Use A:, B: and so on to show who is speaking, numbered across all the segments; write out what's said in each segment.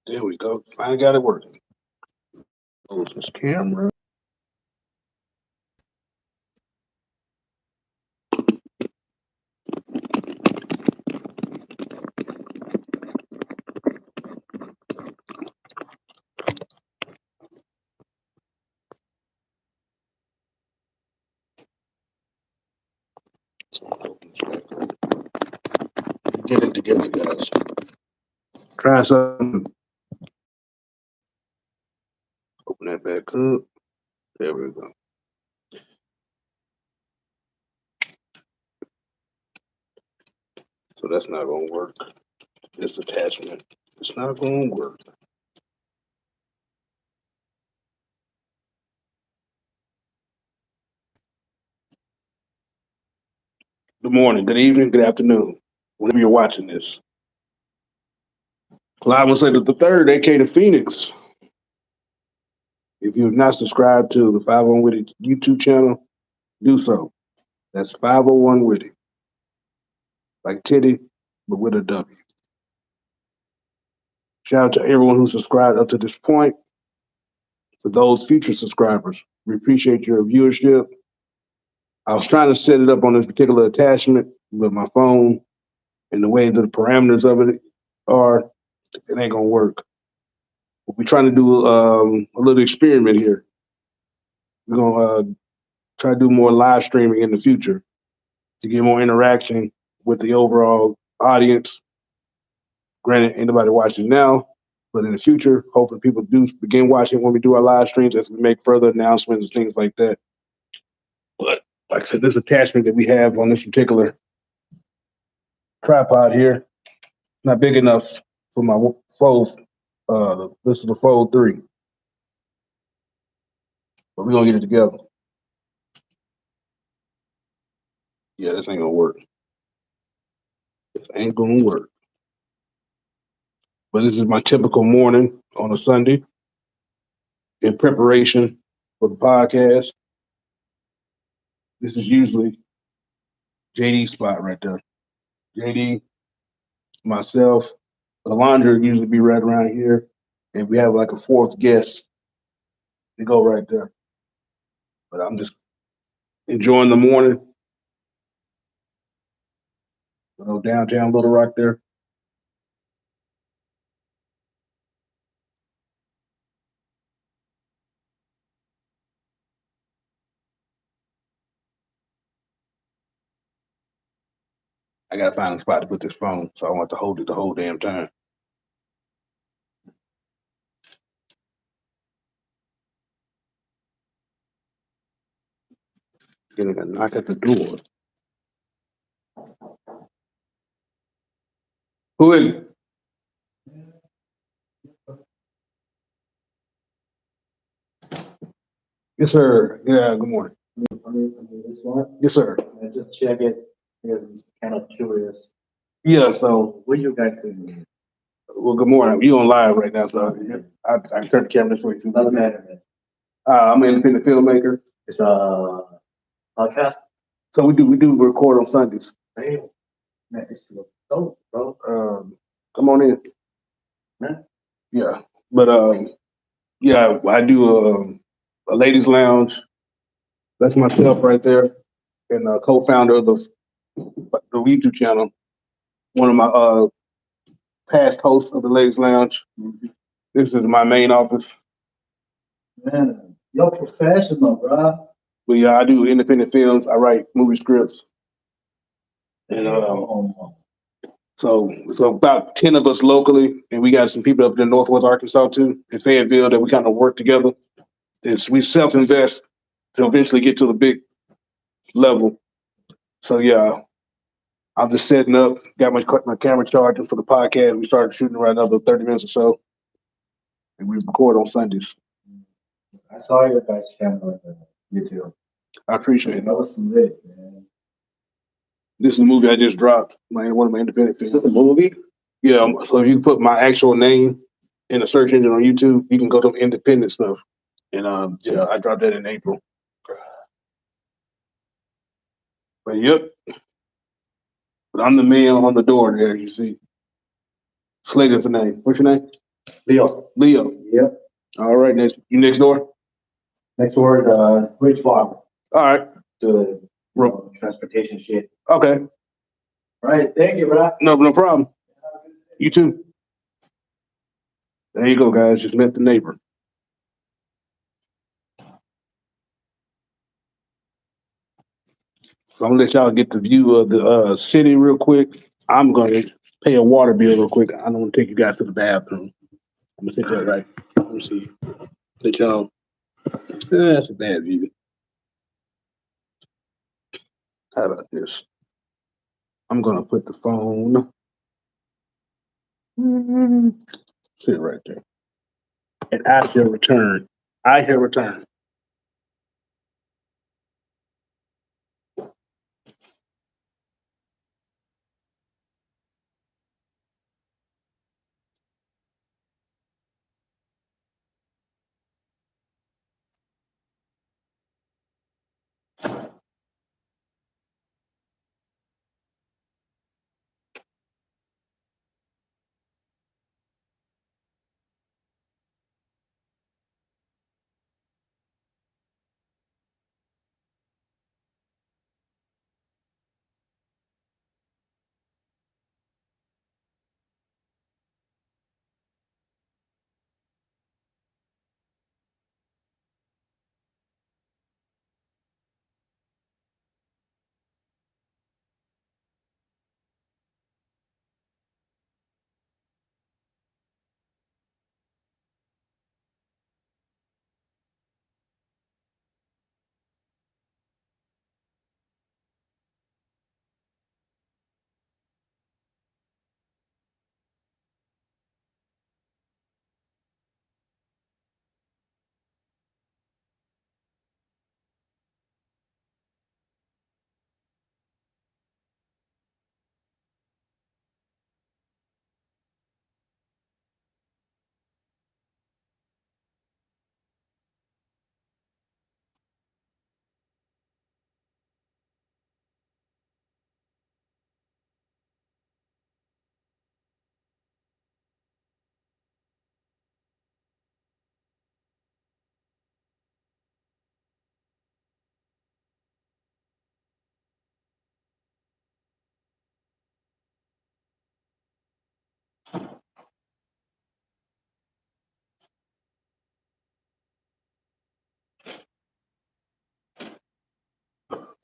A: There we go. Finally got it working. Close this camera. Get it together, guys. Try something. Open that back up. There we go. So that's not gonna work. This attachment. It's not gonna work. Good morning, good evening, good afternoon. Whenever you're watching this. Clive will say that the third, aka the Phoenix. If you've not subscribed to the 501 Witty YouTube channel, do so. That's 501 Witty. Like Titty, but with a W. Shout out to everyone who subscribed up to this point. For those future subscribers, we appreciate your viewership. I was trying to set it up on this particular attachment with my phone and the way that the parameters of it are, it ain't gonna work. We're trying to do a little experiment here. We're gonna try to do more live streaming in the future to get more interaction with the overall audience. Granted, anybody watching now, but in the future, hopefully people do begin watching when we do our live streams as we make further announcements and things like that. But like I said, this attachment that we have on this particular tripod here, not big enough for my Fold. This is the Fold 3, but we're gonna get it together. Yeah, this ain't gonna work. This ain't gonna work. But this is my typical morning on a Sunday in preparation for the podcast. This is usually JD's spot right there. JD, myself, Alondra usually be right around here, and we have like a fourth guest to go right there. But I'm just enjoying the morning. Downtown Little Rock there. I gotta find a spot to put this phone, so I want to hold it the whole damn time. Getting a knock at the door. Who is it? Yes, sir. Yeah, good morning.
B: This one,
A: Yes, sir.
B: just check it. I'm kind of curious.
A: Yeah, so,
B: What you guys doing?
A: well, good morning. You on live right now, so I turned the camera this way too.
B: Doesn't matter, man.
A: I'm an independent filmmaker.
B: It's a podcast.
A: So we do record on Sundays.
B: Hey, man, it's dope, bro.
A: Come on in.
B: Man.
A: Yeah. But yeah, I do a ladies lounge. That's myself right there. And co-founder of the YouTube channel. One of my past hosts of the ladies lounge. This is my main office.
B: Man, you're professional, bro.
A: But yeah, I do independent films. I write movie scripts. And so about 10 of us locally, and we got some people up in Northwest Arkansas too, in Fayetteville, that we kind of work together. We self-invest to eventually get to the big level. So yeah, I'm just setting up, got my camera charging for the podcast. We started shooting around another 30 minutes or so. And we record on Sundays.
B: I saw your guys' channel on YouTube.
A: I appreciate it.
B: That was lit, man.
A: This is a movie I just dropped. One of my independent films.
B: Is this a movie?
A: Yeah, so if you put my actual name in a search engine on YouTube, you can go to independent stuff. And yeah, I dropped that in April. But yep. But I'm the man on the door there, you see. Slater's the name. What's your name?
B: Leo.
A: Leo.
B: Yep.
A: All right, you next door?
B: Next word, Rich Farm.
A: All right.
B: Do the transportation shit.
A: Okay.
B: All right. Thank you, bro.
A: No problem. You too. There you go, guys. Just met the neighbor. So I'm gonna let y'all get the view of the city real quick. I'm gonna pay a water bill real quick. I don't want to take you guys to the bathroom. I'm gonna take that right. Let me see. Let y'all. That's a bad view. How about this? I'm gonna put the phone. Sit right there. And I shall return. I shall return.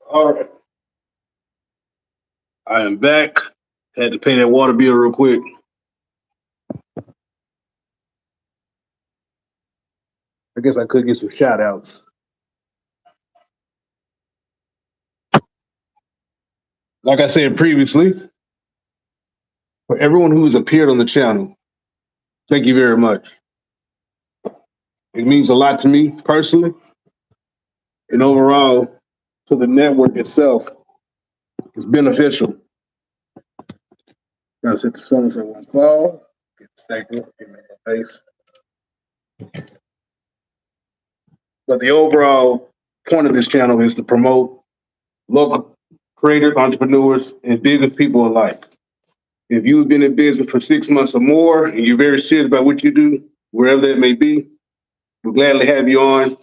A: All right. I am back. Had to pay that water bill real quick. I guess I could get some shout outs. Like I said previously, for everyone who's appeared on the channel, thank you very much. It means a lot to me personally and overall to the network itself. It's beneficial. Gotta set this phone so it won't fall. Get the staple, get me in my face. But the overall point of this channel is to promote local creators, entrepreneurs, and business people alike. If you've been in business for 6 months or more and you're very serious about what you do, wherever that may be, we'll gladly have you on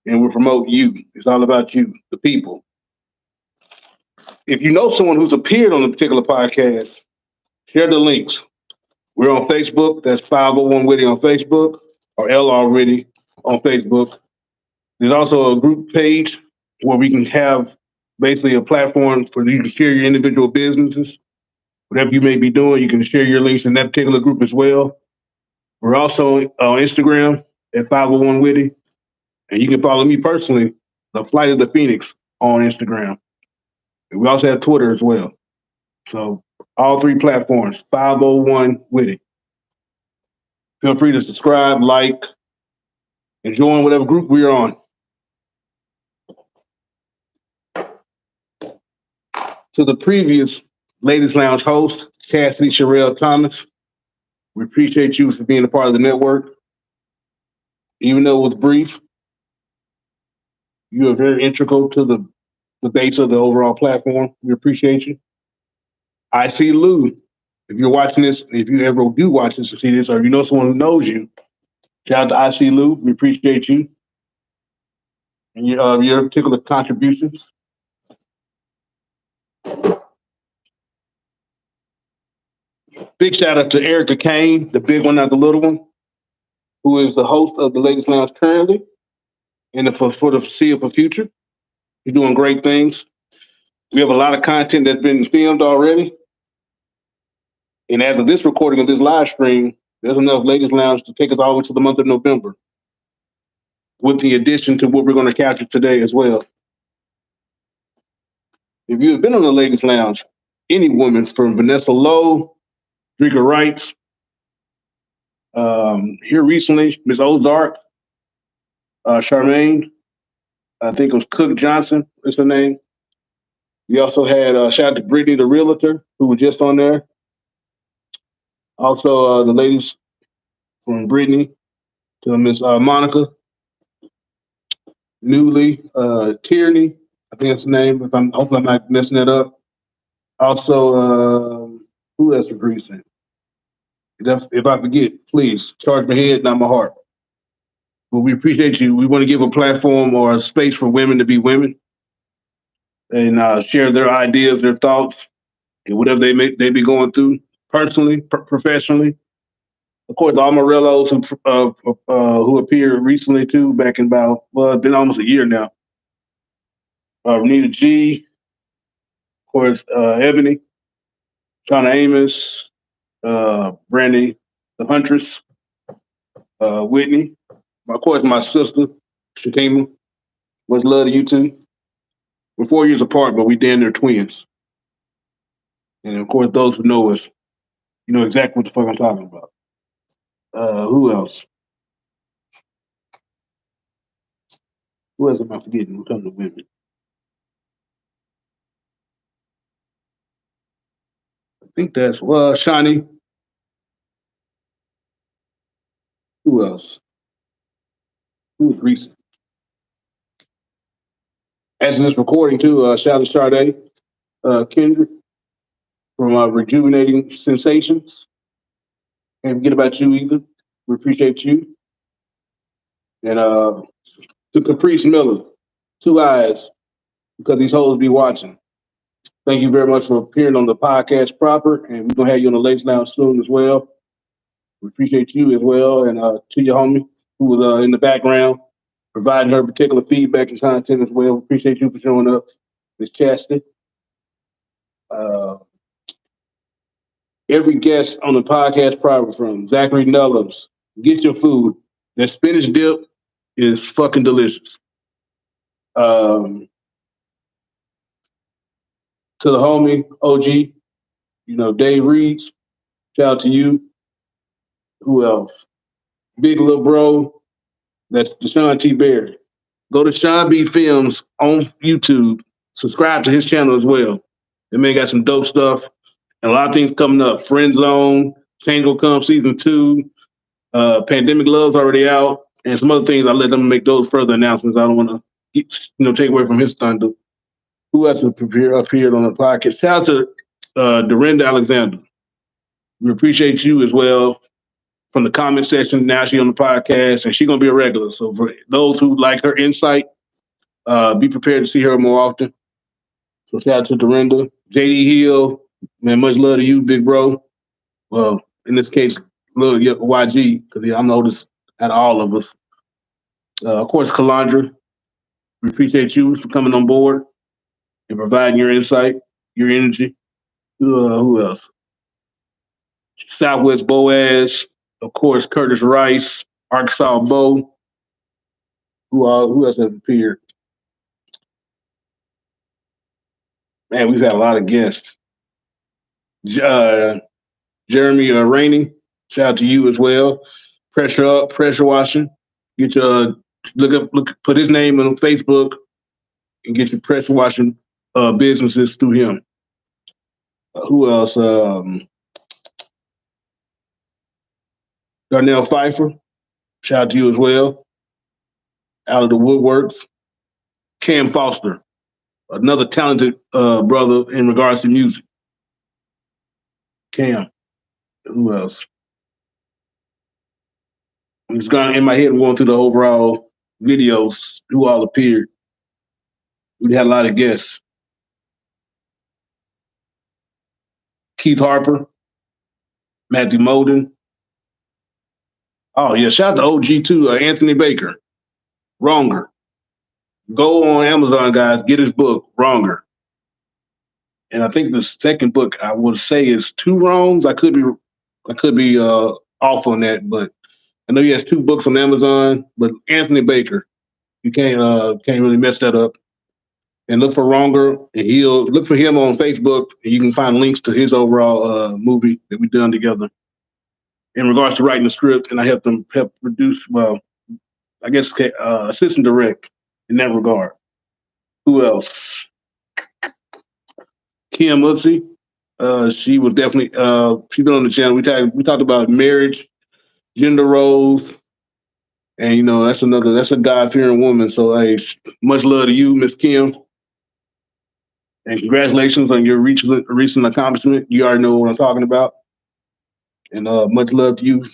A: and we'll promote you. It's all about you, the people. If you know someone who's appeared on a particular podcast, share the links. We're on Facebook. That's 501 Witty on Facebook or LR Witty on Facebook. There's also a group page where we can have basically a platform for you to share your individual businesses. Whatever you may be doing, you can share your links in that particular group as well. We're also on Instagram at 501 Witty. And you can follow me personally, The Flight of the Phoenix, on Instagram. And we also have Twitter as well. So all three platforms, 501 Witty. Feel free to subscribe, like, and join whatever group we're on. To the previous Ladies Lounge host, Cassidy Sherelle Thomas, we appreciate you for being a part of the network. Even though it was brief, you are very integral to the base of the overall platform. We appreciate you. I see Lou If you're watching this, if you ever do watch this and see this, or if you know someone who knows you, shout out to IC Lou. We appreciate you and your particular contributions. Big shout out to Erica Kane, the big one, not the little one, who is the host of the Ladies Lounge currently and for the foreseeable future. You're doing great things. We have a lot of content that's been filmed already. And as of this recording of this live stream, there's enough Ladies Lounge to take us all the way to the month of November, with the addition to what we're going to capture today as well. If you have been on the Ladies Lounge, any women's from Vanessa Lowe, Drika Wrights, here recently, Miss Ozark, Charmaine, I think it was Cook Johnson is her name. We also had shout out to Brittany, the realtor, who was just on there. Also, the ladies from Brittany to Miss Monica, Newly, Tierney, I think that's the name. If I'm hoping I'm not messing that up. Also, who else was recent? If I forget, please charge my head, not my heart. But we appreciate you. We want to give a platform or a space for women to be women and share their ideas, their thoughts, and whatever they be going through personally, professionally. Of course, all my relos who appeared recently too, back in it's been almost a year now. Renita G, of course, Ebony, Shauna Amos, Brandy, the Huntress, Whitney, of course, my sister, Shakima. Much love to you too. We're 4 years apart, but we damn near twins. And of course, those who know us, you know exactly what the fuck I'm talking about. Who else? Who else am I forgetting when it comes to women? I think that's Shani. Who else? Who was recent? As in this recording too, shout out to Sade, Kendrick from Rejuvenating Sensations. Can't forget about you either. We appreciate you. And to Caprice Miller, Two Eyes, because these hoes be watching. Thank you very much for appearing on the podcast proper, and we're gonna have you on the Ladies Lounge soon as well. We appreciate you as well, and to your homie who was in the background providing her particular feedback and content as well. We appreciate you for showing up, Miss Chastity. Every guest on the podcast proper, from Zachary Nullums, get your food. That spinach dip is fucking delicious. To the homie OG, Dave Reeds, shout out to you. Who else? Big little bro, that's Deshaun T. Bear. Go to Sean B Films on YouTube. Subscribe to his channel as well. They may got some dope stuff and a lot of things coming up. Friend Zone, Change Will Come Season 2, Pandemic Love's already out, and some other things. I'll let them make those further announcements. I don't want to take away from his thunder. Who else has appeared on the podcast? Shout out to Dorinda Alexander. We appreciate you as well. From the comment section, now she's on the podcast, and she's gonna be a regular. So for those who like her insight, be prepared to see her more often. So shout out to Dorinda, JD Hill, man. Much love to you, big bro. Well, in this case, little YG, because I'm the oldest out of all of us. Of course, Kalandra. We appreciate you for coming on board and providing your insight, your energy. Who else? Southwest Boaz, of course, Curtis Rice, Arkansas Bo. Who else has appeared? Man, we've had a lot of guests. Jeremy Rainey, shout out to you as well. Pressure Up, Pressure Washing. Get your put his name on Facebook and get your pressure washing businesses through him. Who else? Darnell Pfeiffer, shout out to you as well. Out of the woodworks. Cam Foster, another talented brother in regards to music. Cam, Who else? I'm just going in my head. I'm going through the overall videos. Who all appeared? We had a lot of guests. Keith Harper, Matthew Molden. Oh yeah, shout out to OG too. Anthony Baker. Wronger. Go on Amazon, guys. Get his book. Wronger. And I think the second book I would say is Two Wrongs. I could be off on that, but I know he has two books on Amazon. But Anthony Baker, you can't really mess that up. And look for Wronger, and he'll look for him on Facebook, and you can find links to his overall movie that we've done together in regards to writing the script. And I help produce. Well, I guess assistant direct in that regard. Who else? Kim Utsi. She was definitely she's been on the channel. We talked about marriage, gender roles, and that's a God fearing woman. So hey, much love to you, Miss Kim, and congratulations on your recent accomplishment. You already know what I'm talking about, and much love to you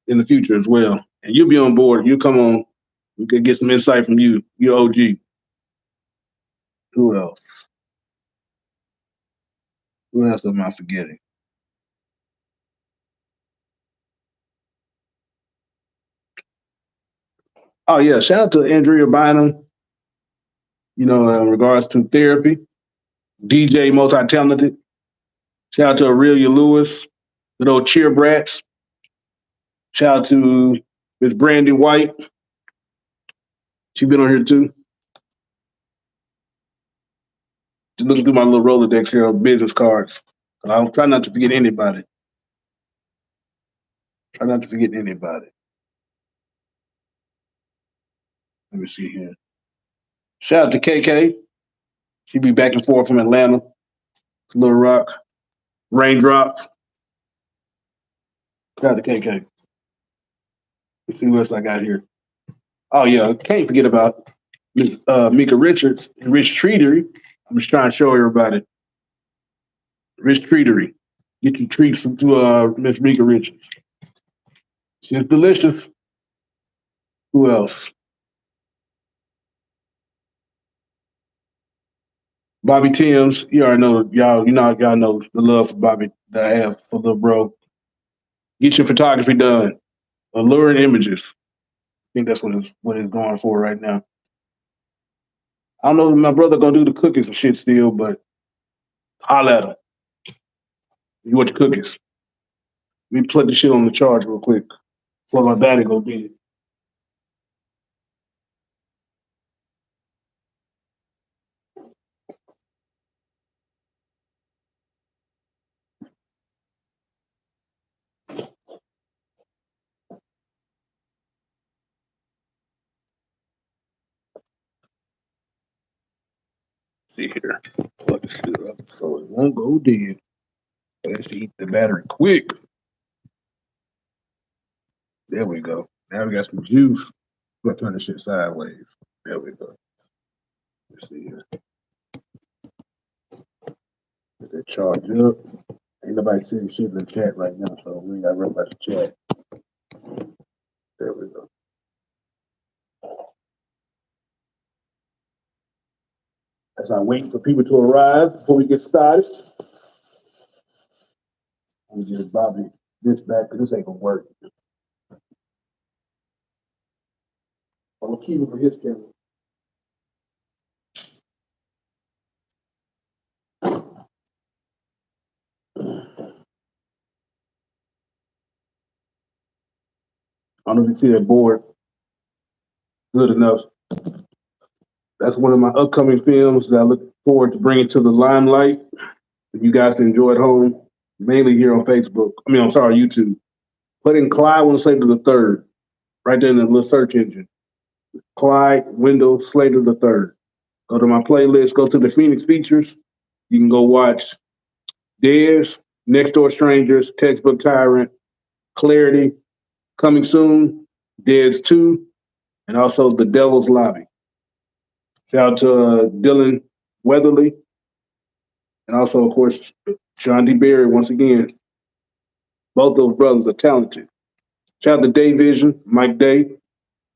A: in the future as well. And you'll be on board. You come on. We could get some insight from you. You're OG. Who else? Who else am I forgetting? Oh yeah, shout out to Andrea Bynum. In regards to therapy, DJ multi talented. Shout out to Aurelia Lewis, good old cheer brats. Shout out to Miss Brandy White. She's been on here too. Just looking through my little Rolodex here of business cards. I'll try not to forget anybody. Try not to forget anybody. Let me see here. Shout out to KK. She be back and forth from Atlanta, Little Rock, Raindrops. Shout out to KK. Let's see what else I got here. Oh yeah, can't forget about Miss Mika Richards and Rich Treatery. I'm just trying to show everybody. Rich Treatery. Get your treats from through Miss Mika Richards. She's delicious. Who else? Bobby Timms. You already know y'all. Y'all know the love for Bobby that I have for little bro. Get your photography done. Alluring images. I think that's what it's going for right now. I don't know if my brother gonna do the cookies and shit still, but holla at him. You want your cookies? Let me plug the shit on the charge real quick. Before my daddy go get it. See here. Plug this shit up so it won't go dead. Let's eat the battery quick. There we go. Now we got some juice. I'm gonna turn this shit sideways. There we go. Let's see here. Get that charge up. Ain't nobody seeing shit in the chat right now, so we ain't got to worry about the chat. There we go. As I wait for people to arrive before we get started, let me give Bobby this back because this ain't gonna work. I'm gonna keep it for his camera. I don't know if you see that board good enough. That's one of my upcoming films that I look forward to bringing to the limelight. If you guys can enjoy at home, mainly here on Facebook. I'm sorry, YouTube. Put in Clyde Window Slater the third, right there in the little search engine. Clyde Window Slater the third. Go to my playlist. Go to the Phoenix features. You can go watch Dares, Next Door Strangers, Textbook Tyrant, Clarity, coming soon, Dares 2, and also The Devil's Lobby. Shout out to Dylan Weatherly, and also, of course, John D. Berry once again. Both those brothers are talented. Shout out to Day Vision, Mike Day.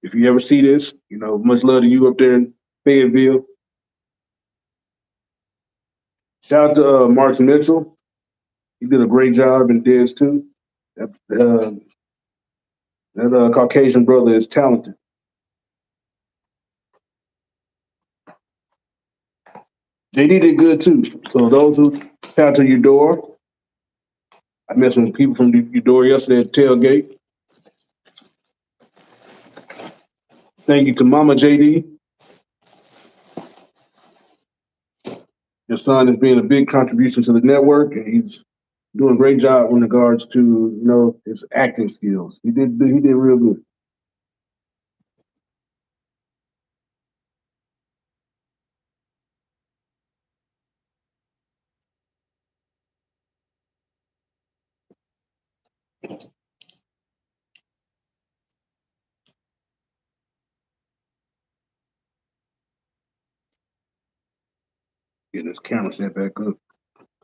A: If you ever see this, much love to you up there in Fayetteville. Shout out to Mark Mitchell. He did a great job in Dez too. That Caucasian brother is talented. JD did good too. So those who shout out to Eudora. I met some people from Eudora yesterday at tailgate. Thank you to Mama JD. Your son is being a big contribution to the network, and he's doing a great job in regards to his acting skills. He did real good. Get this camera set back up.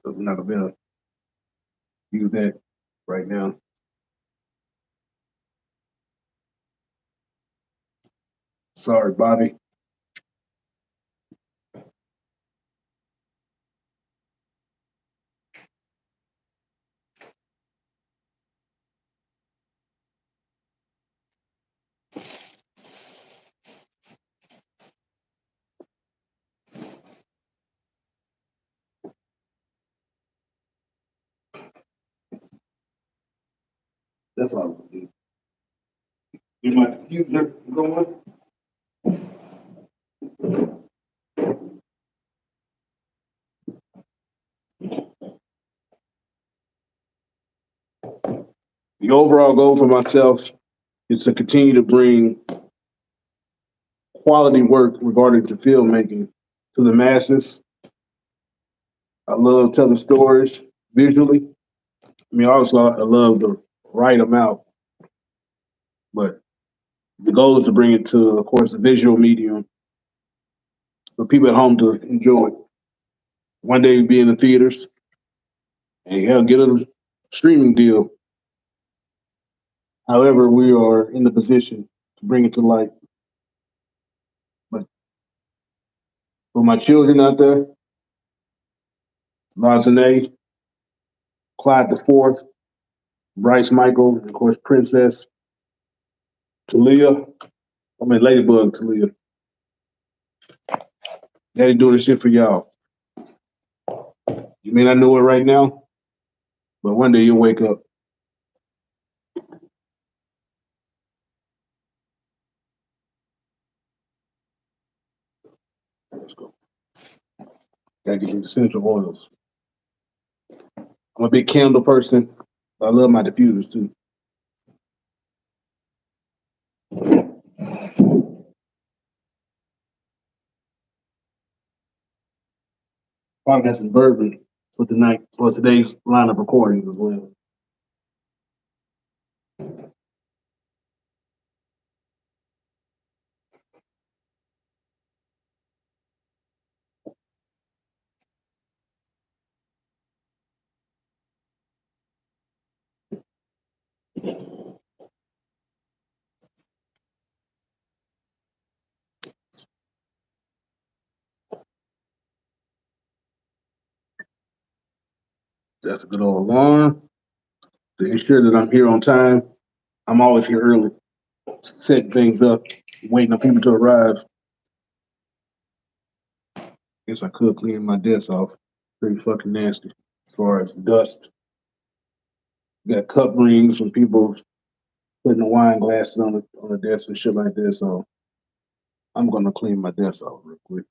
A: So we're not gonna be able to use that right now. Sorry, Bobby. That's all I'm gonna do. Is my computer going? The overall goal for myself is to continue to bring quality work regarding to filmmaking to the masses. I love telling stories visually. I mean, obviously, I love to write them out, but the goal is to bring it to, of course, the visual medium for people at home to enjoy. One day be in the theaters and get a streaming deal. However, we are in the position to bring it to light. But for my children out there, Lazane, Clyde the Fourth, Bryce Michael, and of course Princess Talia. Ladybug Talia. Daddy doing this shit for y'all. You may not know it right now, but one day you'll wake up. Let's go. Gotta get the essential oils. I'm a big candle person. But I love my diffusers too. Probably got some bourbon for today's line of recordings as well. That's a good old alarm to ensure that I'm here on time. I'm always here early, setting things up, waiting on people to arrive. Guess I could clean my desk off. Pretty fucking nasty as far as dust. Got cup rings from people putting the wine glasses on the desk and shit like this. So I'm gonna clean my desk off real quick.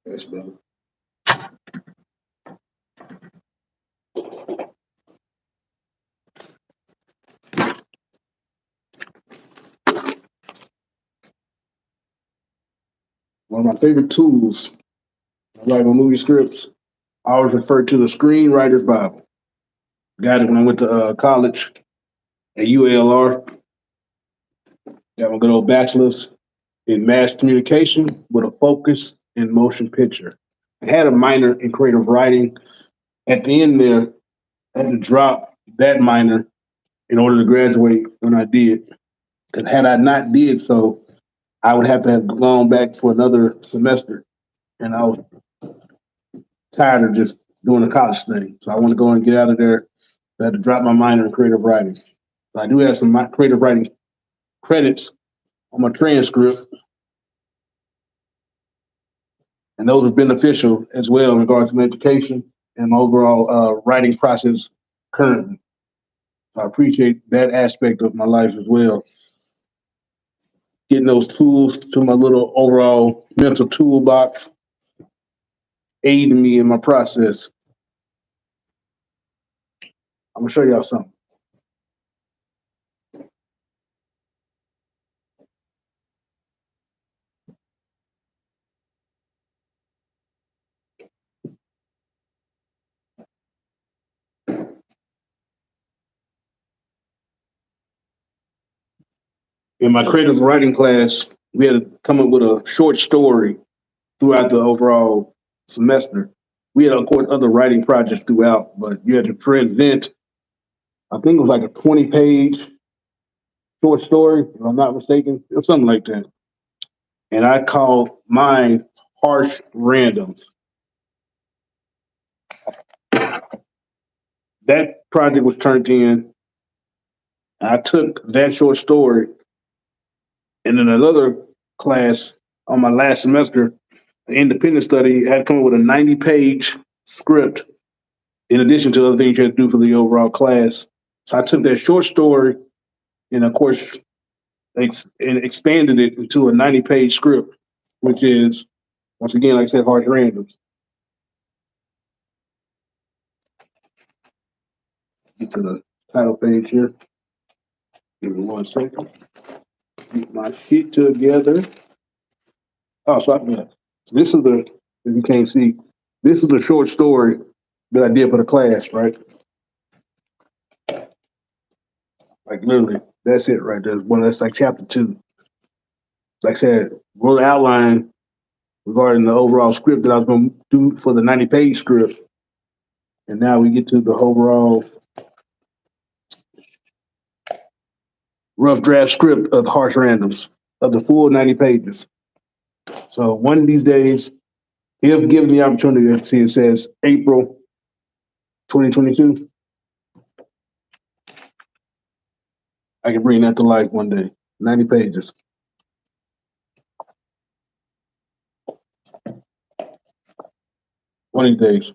A: That's better. One of my favorite tools, I write my movie scripts. I always refer to the Screenwriter's Bible. Got it when I went to college at UALR. Got my good old bachelor's in mass communication with a focus in motion picture. I had a minor in creative writing. At the end there, I had to drop that minor in order to graduate when I did. Because had I not did so, I would have to have gone back for another semester. And I was tired of just doing the college thing. So I want to go and get out of there. So I had to drop my minor in creative writing. So I do have some creative writing credits on my transcript, and those are beneficial as well in regards to my education and my overall writing process currently. So I appreciate that aspect of my life as well. Getting those tools to my little overall mental toolbox, aiding me in my process. I'm gonna show y'all something. In my creative writing class, we had to come up with a short story throughout the overall semester. We had, of course, other writing projects throughout, but you had to present, I think it was like a 20-page short story, if I'm not mistaken, or something like that. And I called mine Harsh Randoms. That project was turned in. I took that short story, and in another class on my last semester, an independent study, had come up with a 90-page script in addition to other things you had to do for the overall class. So I took that short story and, of course, and expanded it into a 90-page script, which is, once again, like I said, Harsh Randoms. Get to the title page here. Give me 1 second. Get my sheet together. Oh, so yeah. So this is the, if you can't see, this is the short story that I did for the class, right? Like literally, that's it right there. Well, that's like chapter 2. Like I said, wrote an outline regarding the overall script that I was going to do for the 90-page script. And now we get to the overall rough draft script of Harsh Randoms of the full 90 pages. So one of these days, if given the opportunity, let's see, it says April 2022, I can bring that to life one day. 90 pages. One of these days.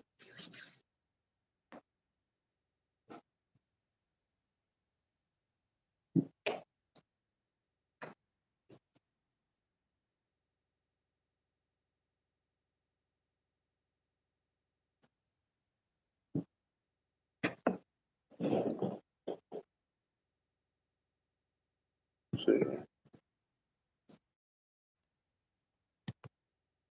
A: Let's see.